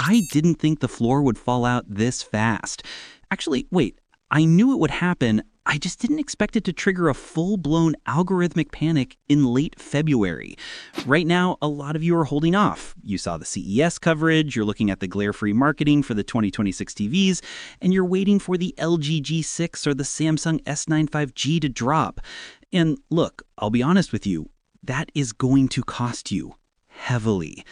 I didn't think the floor would fall out this fast. Actually, wait, I knew it would happen. I just didn't expect it to trigger a full-blown algorithmic panic in late February. Right now, a lot of you are holding off. You saw the CES coverage, you're looking at the glare-free marketing for the 2026 TVs, and you're waiting for the LG G6 or the Samsung S95G to drop. And look, I'll be honest with you, that is going to cost you heavily.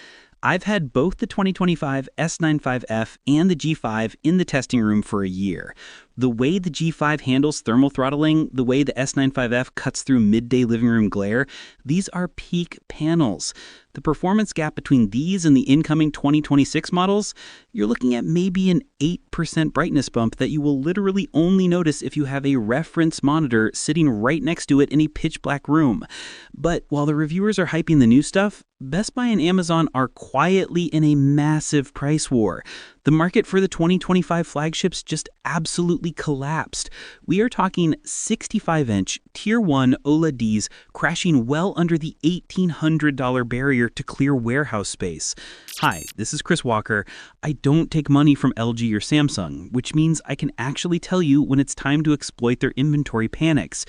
I've had both the 2025 S95F and the G5 in the testing room for a year. The way the G5 handles thermal throttling, the way the S95F cuts through midday living room glare, these are peak panels. The performance gap between these and the incoming 2026 models, you're looking at maybe an 8% brightness bump that you will literally only notice if you have a reference monitor sitting right next to it in a pitch black room. But while the reviewers are hyping the new stuff, Best Buy and Amazon are quietly in a massive price war. The market for the 2025 flagships just absolutely collapsed. We are talking 65-inch Tier 1 OLEDs crashing well under the $1,800 barrier to clear warehouse space. Hi, this is Chris Walker. I don't take money from LG or Samsung, which means I can actually tell you when it's time to exploit their inventory panics.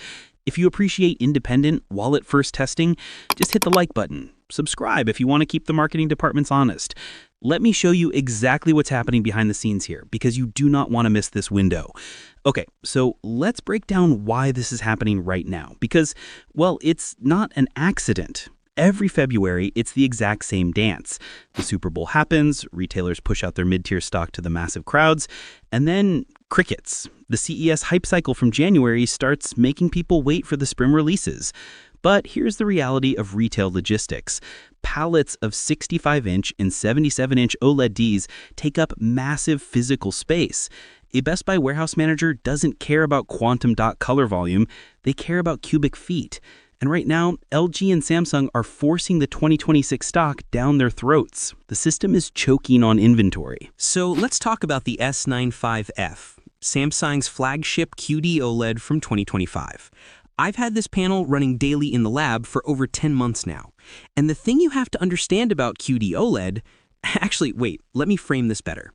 If you appreciate independent, wallet-first testing, just hit the like button. Subscribe if you want to keep the marketing departments honest. Let me show you exactly what's happening behind the scenes here, because you do not want to miss this window. Okay, so let's break down why this is happening right now, because, well, it's not an accident. Every February, it's the exact same dance. The Super Bowl happens, retailers push out their mid-tier stock to the massive crowds, and then crickets. The CES hype cycle from January starts making people wait for the spring releases. But here's the reality of retail logistics. Pallets of 65-inch and 77-inch OLEDs take up massive physical space. A Best Buy warehouse manager doesn't care about quantum dot color volume, they care about cubic feet. And right now, LG and Samsung are forcing the 2026 stock down their throats. The system is choking on inventory. So let's talk about the S95F, Samsung's flagship QD OLED from 2025. I've had this panel running daily in the lab for over 10 months now. And the thing you have to understand about QD OLED, actually, wait, let me frame this better.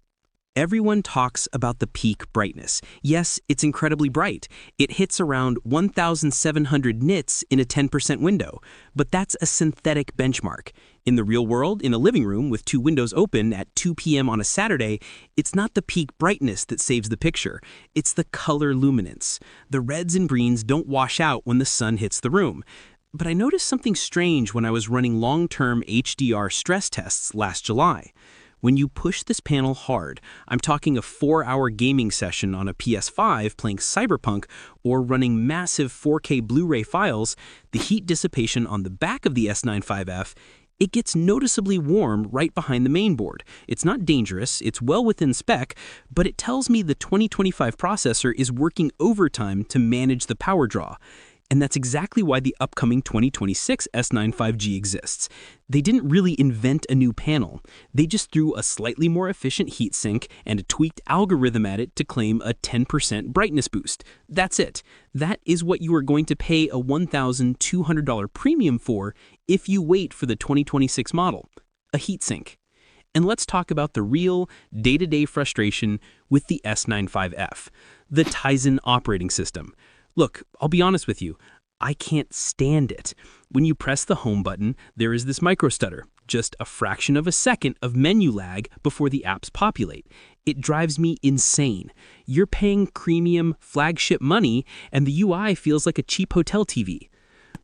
Everyone talks about the peak brightness. Yes, it's incredibly bright. It hits around 1,700 nits in a 10% window, but that's a synthetic benchmark. In the real world, in a living room with two windows open at 2 p.m. on a Saturday, it's not the peak brightness that saves the picture. It's the color luminance. The reds and greens don't wash out when the sun hits the room. But I noticed something strange when I was running long-term HDR stress tests last July. When you push this panel hard, I'm talking a 4-hour gaming session on a PS5 playing Cyberpunk or running massive 4K Blu-ray files, the heat dissipation on the back of the S95F, it gets noticeably warm right behind the mainboard. It's not dangerous, it's well within spec, but it tells me the 2025 processor is working overtime to manage the power draw. And that's exactly why the upcoming 2026 S95G exists. They didn't really invent a new panel. They just threw a slightly more efficient heatsink and a tweaked algorithm at it to claim a 10% brightness boost. That's it. That is what you are going to pay a $1,200 premium for if you wait for the 2026 model, a heatsink. And let's talk about the real day-to-day frustration with the S95F, the Tizen operating system. Look, I'll be honest with you, I can't stand it. When you press the home button, there is this micro stutter, just a fraction of a second of menu lag before the apps populate. It drives me insane. You're paying premium flagship money and the UI feels like a cheap hotel TV.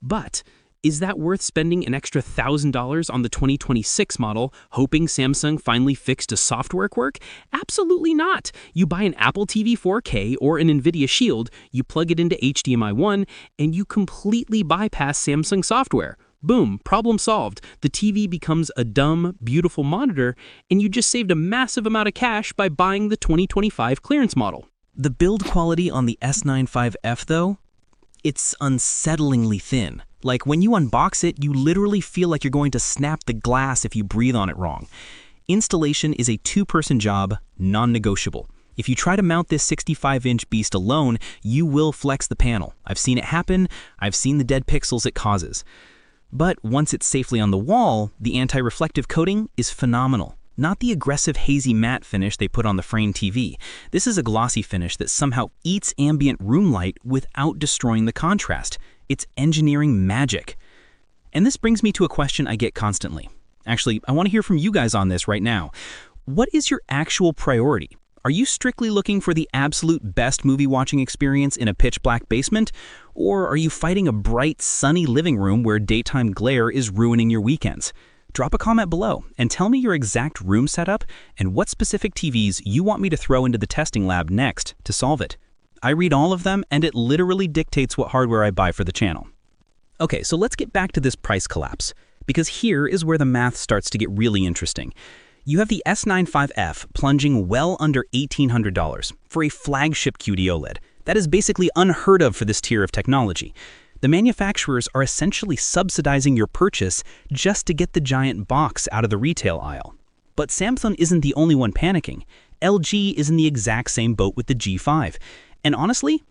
But is that worth spending an extra $1,000 on the 2026 model, hoping Samsung finally fixed a software quirk? Absolutely not. You buy an Apple TV 4K or an NVIDIA Shield, you plug it into HDMI 1, and you completely bypass Samsung software. Boom, problem solved. The TV becomes a dumb, beautiful monitor, and you just saved a massive amount of cash by buying the 2025 clearance model. The build quality on the S95F, though, it's unsettlingly thin. Like when you unbox it, you literally feel like you're going to snap the glass if you breathe on it wrong. Installation is a two-person job, non-negotiable. If you try to mount this 65-inch beast alone, you will flex the panel. I've seen it happen. I've seen the dead pixels it causes. But once it's safely on the wall, the anti-reflective coating is phenomenal. not the aggressive hazy matte finish they put on the frame TV. This is a glossy finish that somehow eats ambient room light without destroying the contrast. It's engineering magic. And this brings me to a question I get constantly. Actually, I want to hear from you guys on this right now. What is your actual priority? Are you strictly looking for the absolute best movie watching experience in a pitch black basement? Or are you fighting a bright, sunny living room where daytime glare is ruining your weekends? Drop a comment below and tell me your exact room setup and what specific TVs you want me to throw into the testing lab next to solve it. I read all of them, and it literally dictates what hardware I buy for the channel. Okay, so let's get back to this price collapse, because here is where the math starts to get really interesting. You have the S95F plunging well under $1,800 for a flagship QD OLED. That is basically unheard of for this tier of technology. The manufacturers are essentially subsidizing your purchase just to get the giant box out of the retail aisle. But Samsung isn't the only one panicking. LG is in the exact same boat with the G5. And honestly,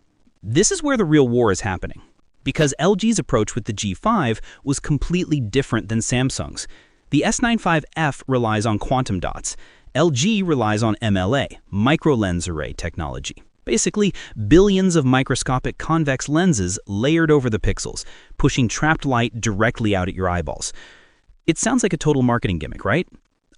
this is where the real war is happening. Because LG's approach with the G5 was completely different than Samsung's. The S95F relies on quantum dots. LG relies on MLA, micro-lens array technology. Basically, billions of microscopic convex lenses layered over the pixels, pushing trapped light directly out at your eyeballs. It sounds like a total marketing gimmick, right?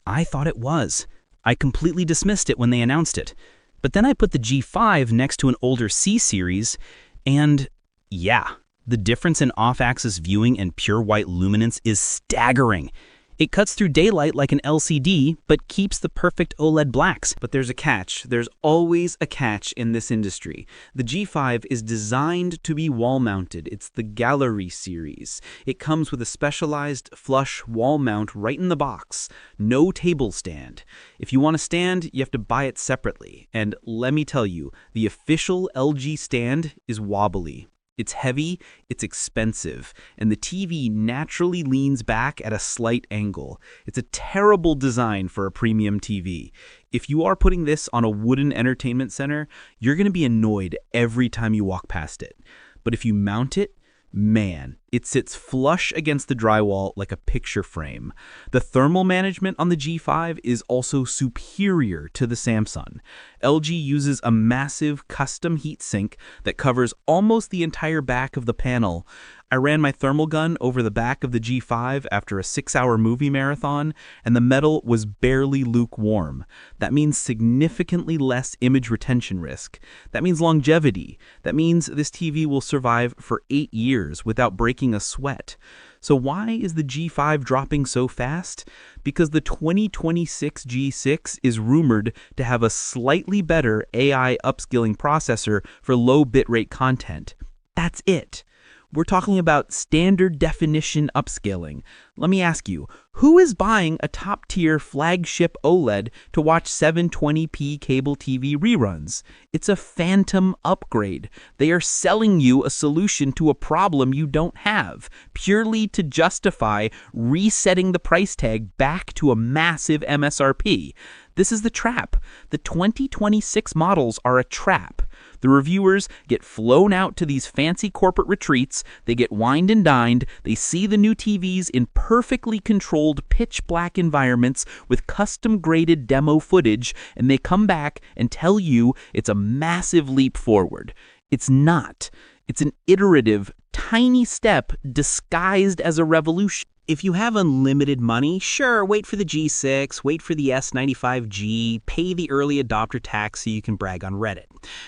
I thought it was. I completely dismissed it when they announced it. But then I put the G5 next to an older C series, and yeah, the difference in off-axis viewing and pure white luminance is staggering. It cuts through daylight like an LCD, but keeps the perfect OLED blacks. But there's a catch. There's always a catch in this industry. The G5 is designed to be wall-mounted. It's the Gallery series. It comes with a specialized flush wall mount right in the box. No table stand. If you want a stand, you have to buy it separately. And let me tell you, the official LG stand is wobbly. It's heavy, it's expensive, and the TV naturally leans back at a slight angle. It's a terrible design for a premium TV. If you are putting this on a wooden entertainment center, you're going to be annoyed every time you walk past it. But if you mount it, man, it sits flush against the drywall like a picture frame. The thermal management on the G5 is also superior to the Samsung. LG uses a massive custom heatsink that covers almost the entire back of the panel. I ran my thermal gun over the back of the G5 after a 6-hour movie marathon, and the metal was barely lukewarm. That means significantly less image retention risk. That means longevity. That means this TV will survive for 8 years without breaking a sweat. So why is the G5 dropping so fast? Because the 2026 G6 is rumored to have a slightly better AI upscaling processor for low bitrate content. That's it. We're talking about standard definition upscaling. Let me ask you, who is buying a top-tier flagship OLED to watch 720p cable TV reruns? It's a phantom upgrade. They are selling you a solution to a problem you don't have, purely to justify resetting the price tag back to a massive MSRP. This is the trap. The 2026 models are a trap. The reviewers get flown out to these fancy corporate retreats, they get wined and dined, they see the new TVs in perfectly controlled pitch black environments with custom graded demo footage, and they come back and tell you it's a massive leap forward. It's not. It's an iterative, tiny step disguised as a revolution. If you have unlimited money, sure, wait for the G6, wait for the S95G, pay the early adopter tax so you can brag on Reddit.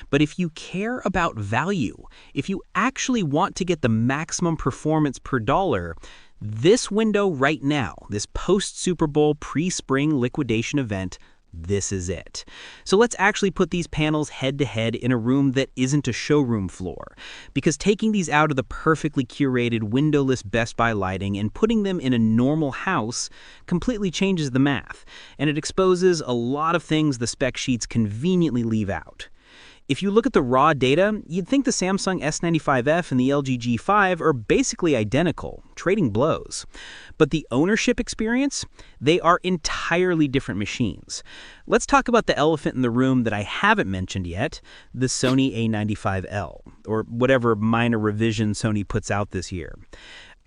But if you care about value, if you actually want to get the maximum performance per dollar, this window right now, this post-Super Bowl pre-spring liquidation event, this is it. So let's actually put these panels head-to-head in a room that isn't a showroom floor. Because taking these out of the perfectly curated windowless Best Buy lighting and putting them in a normal house completely changes the math. And it exposes a lot of things the spec sheets conveniently leave out. If you look at the raw data, you'd think the Samsung S95F and the LG G5 are basically identical, trading blows. But the ownership experience, they are entirely different machines. Let's talk about the elephant in the room that I haven't mentioned yet, the Sony A95L, or whatever minor revision Sony puts out this year.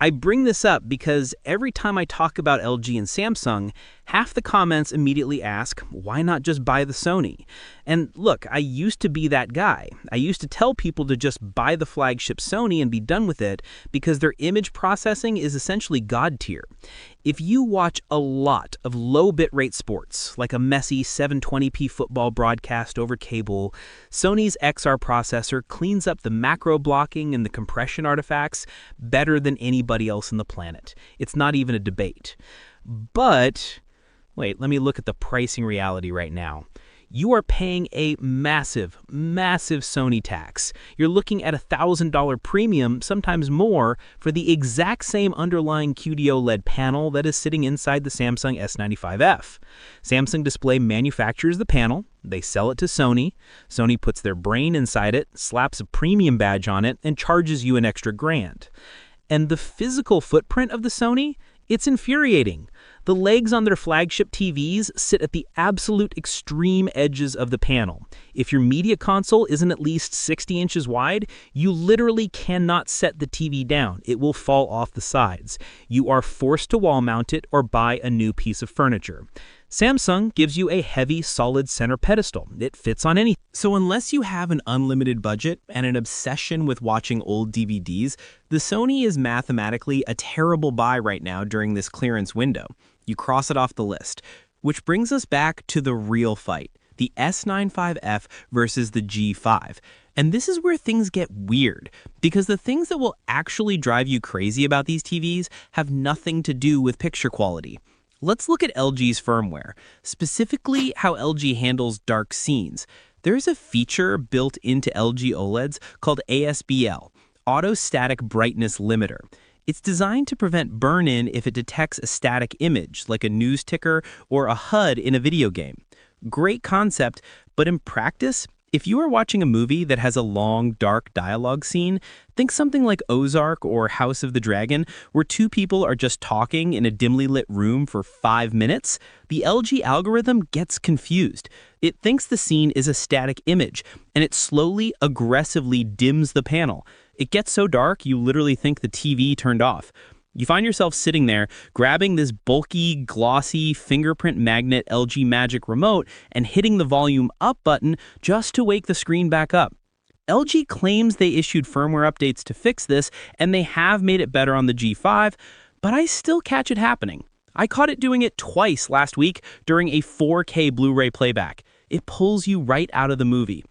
I bring this up because every time I talk about LG and Samsung, Half the comments immediately ask, why not just buy the Sony? And look, I used to be that guy. I used to tell people to just buy the flagship Sony and be done with it because their image processing is essentially God tier. If you watch a lot of low bitrate sports, like a messy 720p football broadcast over cable, Sony's XR processor cleans up the macro blocking and the compression artifacts better than anybody else on the planet. It's not even a debate. But wait, let me look at the pricing reality right now. You are paying a massive, massive Sony tax. You're looking at a $1,000 premium, sometimes more, for the exact same underlying QD-OLED panel that is sitting inside the Samsung S95F. Samsung Display manufactures the panel, they sell it to Sony, Sony puts their brain inside it, slaps a premium badge on it, and charges you an extra grand. And the physical footprint of the Sony? It's infuriating. The legs on their flagship TVs sit at the absolute extreme edges of the panel. If your media console isn't at least 60 inches wide, you literally cannot set the TV down. It will fall off the sides. You are forced to wall mount it or buy a new piece of furniture. Samsung gives you a heavy, solid center pedestal. It fits on anything. So unless you have an unlimited budget and an obsession with watching old DVDs, the Sony is mathematically a terrible buy right now during this clearance window. You cross it off the list. Which brings us back to the real fight, the S95F versus the G5. And this is where things get weird, because the things that will actually drive you crazy about these TVs have nothing to do with picture quality. Let's look at LG's firmware, specifically how LG handles dark scenes. There's a feature built into LG OLEDs called ASBL, Auto Static Brightness Limiter. It's designed to prevent burn-in if it detects a static image, like a news ticker or a HUD in a video game. Great concept, but in practice, if you are watching a movie that has a long, dark dialogue scene, think something like Ozark or House of the Dragon, where two people are just talking in a dimly lit room for 5 minutes, the LG algorithm gets confused. It thinks the scene is a static image, and it slowly, aggressively dims the panel. It gets so dark, you literally think the TV turned off. You find yourself sitting there, grabbing this bulky, glossy, fingerprint magnet LG Magic remote and hitting the volume up button just to wake the screen back up. LG claims they issued firmware updates to fix this, and they have made it better on the G5, but I still catch it happening. I caught it doing it twice last week during a 4K Blu-ray playback. It pulls you right out of the movie.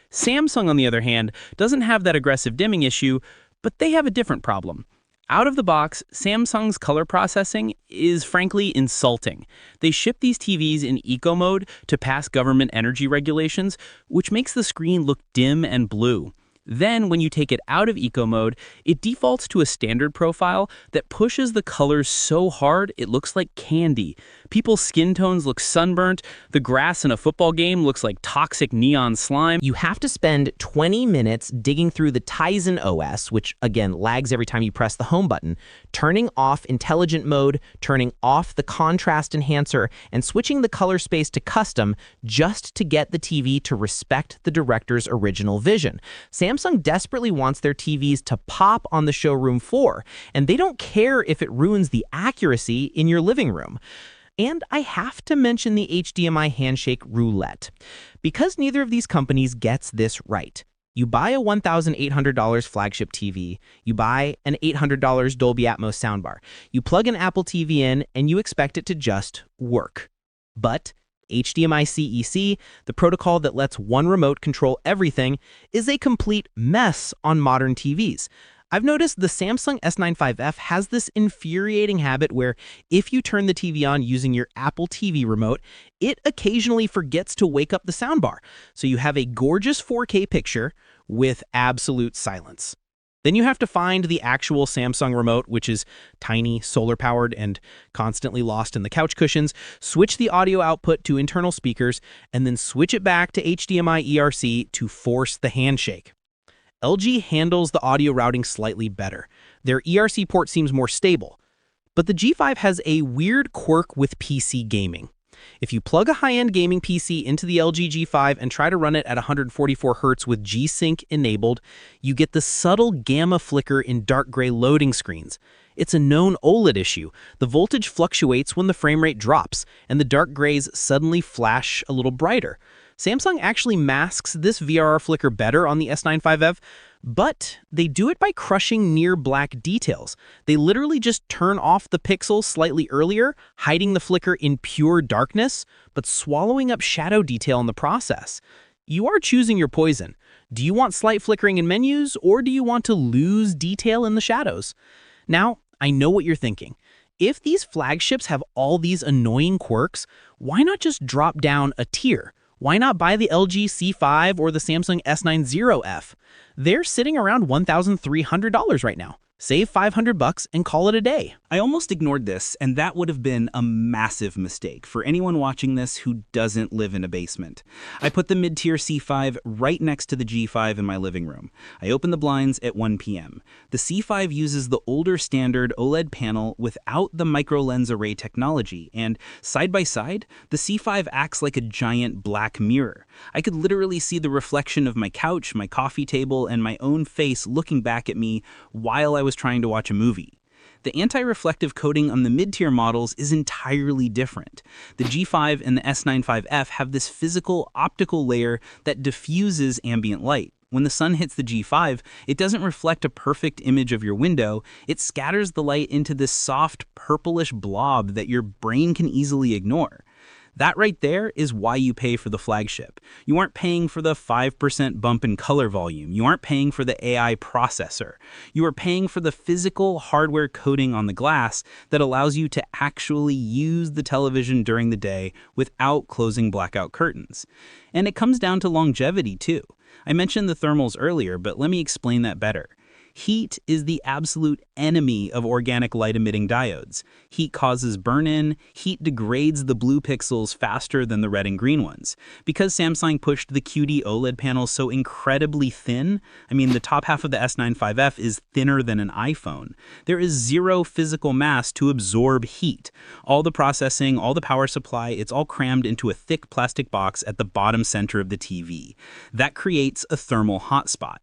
Samsung, on the other hand, doesn't have that aggressive dimming issue, but they have a different problem. Out of the box, Samsung's color processing is frankly insulting. They ship these TVs in eco mode to pass government energy regulations, which makes the screen look dim and blue. Then, when you take it out of eco mode, it defaults to a standard profile that pushes the colors so hard it looks like candy. People's skin tones look sunburnt, the grass in a football game looks like toxic neon slime. You have to spend 20 minutes digging through the Tizen OS, which again lags every time you press the home button, turning off intelligent mode, turning off the contrast enhancer, and switching the color space to custom just to get the TV to respect the director's original vision. Samsung desperately wants their TVs to pop on the showroom floor, and they don't care if it ruins the accuracy in your living room. And I have to mention the HDMI handshake roulette, because neither of these companies gets this right. You buy a $1,800 flagship TV, you buy an $800 Dolby Atmos soundbar, you plug an Apple TV in, and you expect it to just work. But HDMI CEC, the protocol that lets one remote control everything, is a complete mess on modern TVs. I've noticed the Samsung S95F has this infuriating habit where if you turn the TV on using your Apple TV remote, it occasionally forgets to wake up the soundbar. So you have a gorgeous 4K picture with absolute silence. Then you have to find the actual Samsung remote, which is tiny, solar-powered, and constantly lost in the couch cushions, switch the audio output to internal speakers, and then switch it back to HDMI ERC to force the handshake. LG handles the audio routing slightly better. Their ERC port seems more stable. But the G5 has a weird quirk with PC gaming. If you plug a high-end gaming PC into the LG G5 and try to run it at 144 Hz with G-Sync enabled, you get the subtle gamma flicker in dark gray loading screens. It's a known OLED issue. The voltage fluctuates when the frame rate drops, and the dark grays suddenly flash a little brighter. Samsung actually masks this VRR flicker better on the S95F, but they do it by crushing near black details. They literally just turn off the pixel slightly earlier, hiding the flicker in pure darkness, but swallowing up shadow detail in the process. You are choosing your poison. Do you want slight flickering in menus, or do you want to lose detail in the shadows? Now, I know what you're thinking. If these flagships have all these annoying quirks, why not just drop down a tier? Why not buy the LG C5 or the Samsung S90F? They're sitting around $1,300 right now. Save $500 and call it a day. I almost ignored this, and that would have been a massive mistake for anyone watching this who doesn't live in a basement. I put the mid-tier C5 right next to the G5 in my living room. I opened the blinds at 1 p.m. The C5 uses the older standard OLED panel without the micro-lens array technology, and side by side, the C5 acts like a giant black mirror. I could literally see the reflection of my couch, my coffee table, and my own face looking back at me while I was trying to watch a movie. The anti-reflective coating on the mid-tier models is entirely different. The G5 and the S95F have this physical optical layer that diffuses ambient light. When the sun hits the G5, it doesn't reflect a perfect image of your window, it scatters the light into this soft purplish blob that your brain can easily ignore. That right there is why you pay for the flagship. You aren't paying for the 5% bump in color volume. You aren't paying for the AI processor. You are paying for the physical hardware coating on the glass that allows you to actually use the television during the day without closing blackout curtains. And it comes down to longevity too. I mentioned the thermals earlier, but let me explain that better. Heat is the absolute enemy of organic light-emitting diodes. Heat causes burn-in, heat degrades the blue pixels faster than the red and green ones. Because Samsung pushed the QD OLED panels so incredibly thin, the top half of the S95F is thinner than an iPhone. There is zero physical mass to absorb heat. All the processing, all the power supply, it's all crammed into a thick plastic box at the bottom center of the TV. That creates a thermal hotspot.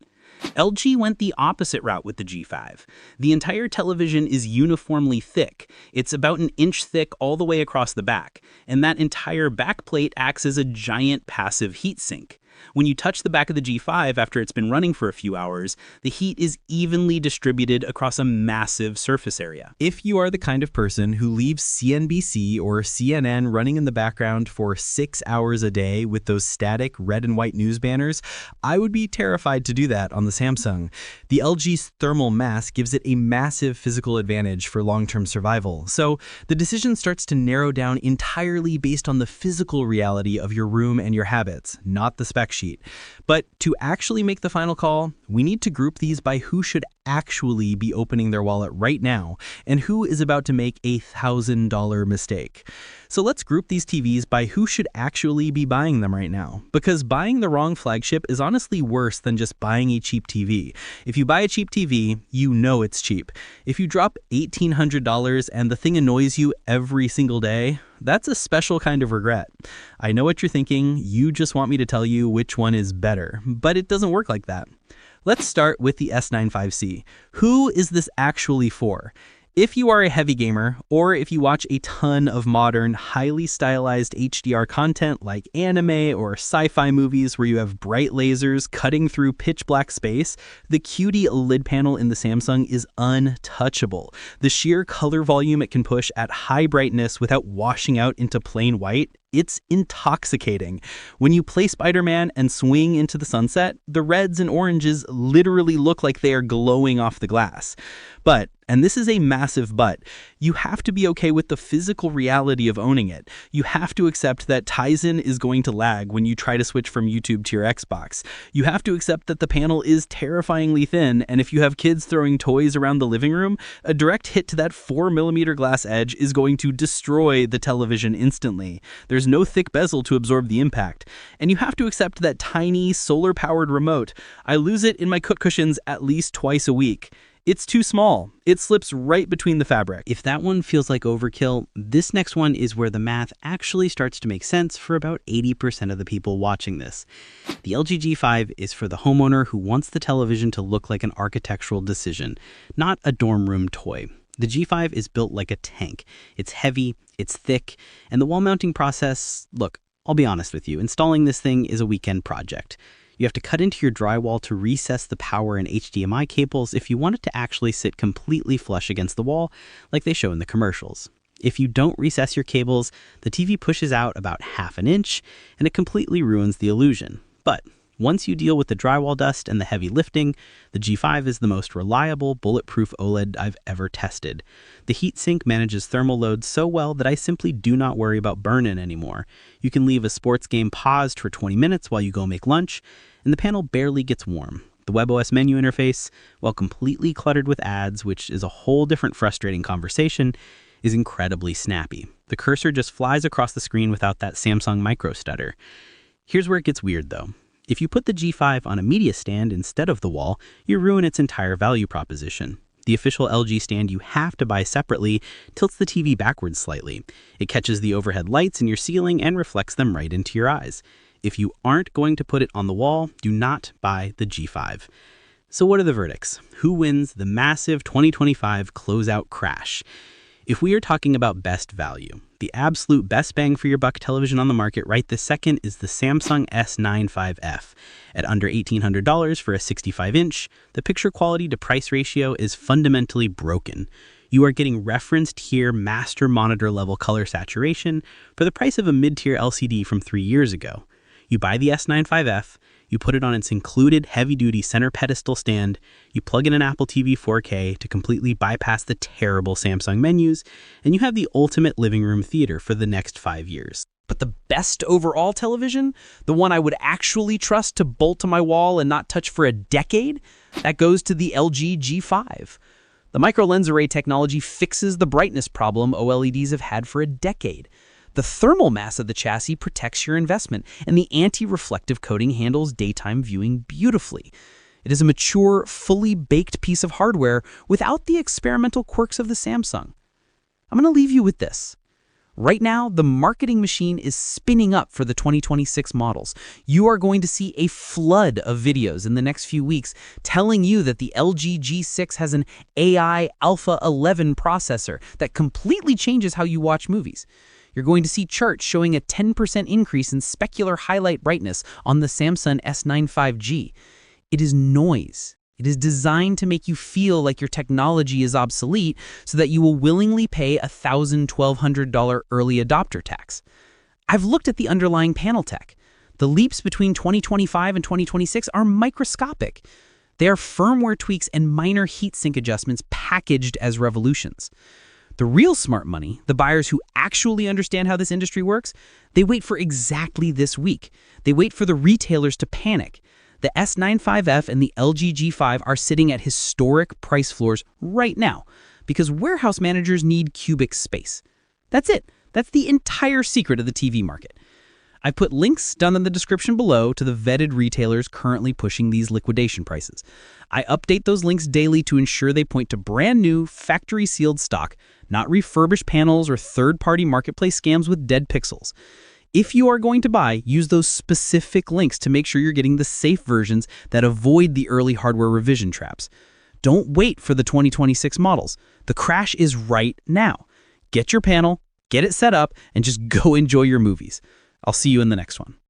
LG went the opposite route with the G5. The entire television is uniformly thick. It's about an inch thick all the way across the back, and that entire backplate acts as a giant passive heat sink. When you touch the back of the G5 after it's been running for a few hours, the heat is evenly distributed across a massive surface area. If you are the kind of person who leaves CNBC or CNN running in the background for 6 hours a day with those static red and white news banners, I would be terrified to do that on the Samsung. The LG's thermal mass gives it a massive physical advantage for long-term survival, so the decision starts to narrow down entirely based on the physical reality of your room and your habits, not the spec sheet. But to actually make the final call, we need to group these by who should actually be opening their wallet right now and who is about to make a $1,000 mistake. So let's group these TVs by who should actually be buying them right now, because buying the wrong flagship is honestly worse than just buying a cheap TV. If you buy a cheap TV, you know it's cheap. If you drop $1,800 and the thing annoys you every single day, that's a special kind of regret. I know what you're thinking, you just want me to tell you which one is better, but it doesn't work like that. Let's start with the S95C. Who is this actually for? If you are a heavy gamer, or if you watch a ton of modern, highly stylized HDR content like anime or sci-fi movies where you have bright lasers cutting through pitch black space, the QD OLED panel in the Samsung is untouchable. The sheer color volume it can push at high brightness without washing out into plain white, it's intoxicating. When you play Spider-Man and swing into the sunset, the reds and oranges literally look like they are glowing off the glass. But, and this is a massive but, you have to be okay with the physical reality of owning it. You have to accept that Tizen is going to lag when you try to switch from YouTube to your Xbox. You have to accept that the panel is terrifyingly thin, and if you have kids throwing toys around the living room, a direct hit to that 4mm glass edge is going to destroy the television instantly. There's no thick bezel to absorb the impact. And you have to accept that tiny, solar-powered remote. I lose it in my cook cushions at least twice a week. It's too small. It slips right between the fabric. If that one feels like overkill, this next one is where the math actually starts to make sense for about 80% of the people watching this. The LG G5 is for the homeowner who wants the television to look like an architectural decision, not a dorm room toy. The G5 is built like a tank. It's heavy, it's thick, and the wall mounting process, look, I'll be honest with you, installing this thing is a weekend project. You have to cut into your drywall to recess the power and HDMI cables if you want it to actually sit completely flush against the wall, like they show in the commercials. If you don't recess your cables, the TV pushes out about ½ an inch, and it completely ruins the illusion. But once you deal with the drywall dust and the heavy lifting, the G5 is the most reliable, bulletproof OLED I've ever tested. The heatsink manages thermal loads so well that I simply do not worry about burn-in anymore. You can leave a sports game paused for 20 minutes while you go make lunch, and the panel barely gets warm. The WebOS menu interface, while completely cluttered with ads, which is a whole different frustrating conversation, is incredibly snappy. The cursor just flies across the screen without that Samsung micro stutter. Here's where it gets weird though. If you put the G5 on a media stand instead of the wall, you ruin its entire value proposition. The official LG stand you have to buy separately tilts the TV backwards slightly. It catches the overhead lights in your ceiling and reflects them right into your eyes. If you aren't going to put it on the wall, do not buy the G5. So what are the verdicts? Who wins the massive 2025 closeout crash? If we are talking about best value, the absolute best bang for your buck television on the market right this second is the Samsung S95F. At under $1,800 for a 65-inch, the picture quality to price ratio is fundamentally broken. You are getting referenced here master monitor level color saturation for the price of a mid-tier LCD from 3 years ago. You buy the S95F, you put it on its included heavy-duty center pedestal stand, you plug in an Apple TV 4K to completely bypass the terrible Samsung menus, and you have the ultimate living room theater for the next 5 years. But the best overall television, the one I would actually trust to bolt to my wall and not touch for a decade, that goes to the LG G5. The micro lens array technology fixes the brightness problem OLEDs have had for a decade. The thermal mass of the chassis protects your investment, and the anti-reflective coating handles daytime viewing beautifully. It is a mature, fully baked piece of hardware without the experimental quirks of the Samsung. I'm going to leave you with this. Right now, the marketing machine is spinning up for the 2026 models. You are going to see a flood of videos in the next few weeks telling you that the LG G6 has an AI Alpha 11 processor that completely changes how you watch movies. You're going to see charts showing a 10% increase in specular highlight brightness on the Samsung S95G. It is noise. It is designed to make you feel like your technology is obsolete so that you will willingly pay a $1,000, $1,200 early adopter tax. I've looked at the underlying panel tech. The leaps between 2025 and 2026 are microscopic. They are firmware tweaks and minor heatsink adjustments packaged as revolutions. The real smart money, the buyers who actually understand how this industry works, they wait for exactly this week. They wait for the retailers to panic. The S95F and the LG G5 are sitting at historic price floors right now because warehouse managers need cubic space. That's it. That's the entire secret of the TV market. I've put links down in the description below to the vetted retailers currently pushing these liquidation prices. I update those links daily to ensure they point to brand new, factory-sealed stock, not refurbished panels or third-party marketplace scams with dead pixels. If you are going to buy, use those specific links to make sure you're getting the safe versions that avoid the early hardware revision traps. Don't wait for the 2026 models. The crash is right now. Get your panel, get it set up, and just go enjoy your movies. I'll see you in the next one.